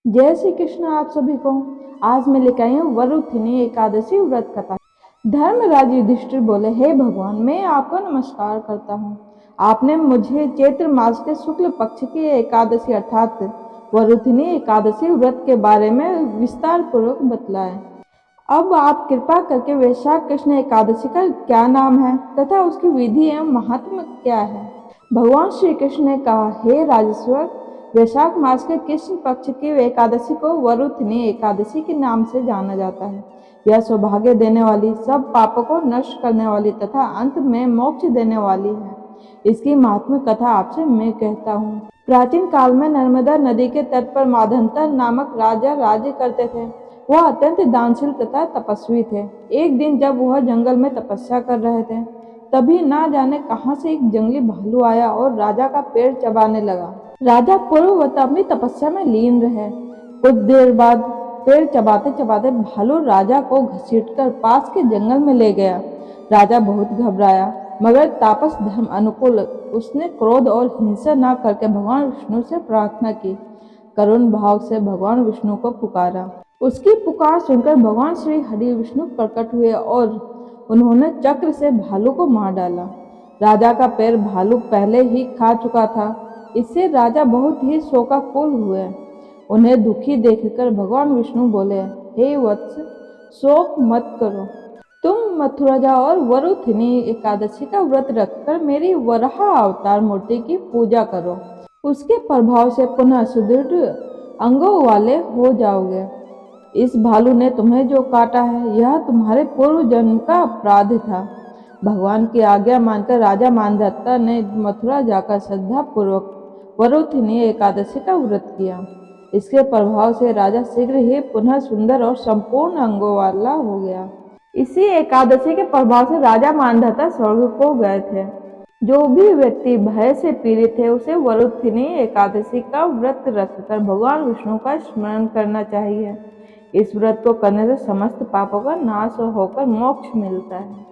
जय श्री कृष्ण आप सभी को। आज मैं लेकर आई हूँ वरुथिनी एकादशी व्रत कथा। धर्मराज युधिष्ठिर बोले, हे भगवान, मैं आपको नमस्कार करता हूँ। आपने मुझे चैत्र मास के शुक्ल पक्ष की एकादशी अर्थात वरुथिनी एकादशी व्रत के बारे में विस्तार पूर्वक बतलाया। अब आप कृपा करके वैशाख कृष्ण एकादशी का क्या नाम है तथा उसकी विधि एवं महात्म क्या है। भगवान श्री कृष्ण ने कहा, हे राजेश्वर, वैशाख मास के कृष्ण पक्ष की एकादशी को वरुथिनी एकादशी के नाम से जाना जाता है। यह सौभाग्य देने वाली, सब पापों को नष्ट करने वाली तथा अंत में मोक्ष देने वाली है। इसकी महात्म कथा आपसे मैं कहता हूँ। प्राचीन काल में नर्मदा नदी के तट पर माधंतर नामक राजा राज्य करते थे। वह अत्यंत दानशील तथा तपस्वी थे। एक दिन जब वह जंगल में तपस्या कर रहे थे, तभी ना जाने कहां से एक जंगली भालू आया और राजा का पेड़ चबाने लगा। राजा पूर्ववत अपनी तपस्या में लीन रहे। कुछ देर बाद पेड़ चबाते चबाते भालू राजा को घसीटकर पास के जंगल में ले गया। राजा बहुत घबराया, मगर तापस धर्म अनुकूल उसने क्रोध और हिंसा न करके भगवान विष्णु से प्रार्थना की। करुण भाव से भगवान विष्णु को पुकारा। उसकी पुकार सुनकर भगवान श्री हरि विष्णु प्रकट हुए और उन्होंने चक्र से भालू को मार डाला। राजा का पैर भालू पहले ही खा चुका था। इससे राजा बहुत ही शोकाकुल हुए। उन्हें दुखी देखकर भगवान विष्णु बोले, हे वत्स, शोक मत करो। तुम मथुरा जाओ और वरुथिनी एकादशी का व्रत रखकर मेरी वराह अवतार मूर्ति की पूजा करो। उसके प्रभाव से पुनः सुदृढ़ अंगों वाले हो जाओगे। इस भालू ने तुम्हें जो काटा है, यह तुम्हारे पूर्व जन्म का अपराध था। भगवान की आज्ञा मानकर राजा मांधाता ने मथुरा जाकर श्रद्धा पूर्वक वरुथिनी एकादशी का व्रत किया। इसके प्रभाव से राजा शीघ्र ही पुनः सुंदर और संपूर्ण अंगों वाला हो गया। इसी एकादशी के प्रभाव से राजा मांधाता स्वर्ग को गए थे। जो भी व्यक्ति भय से पीड़ित है, उसे वरुथिनी एकादशी का व्रत रखकर भगवान विष्णु का स्मरण करना चाहिए। इस व्रत को करने से समस्त पापों का नाश होकर मोक्ष मिलता है।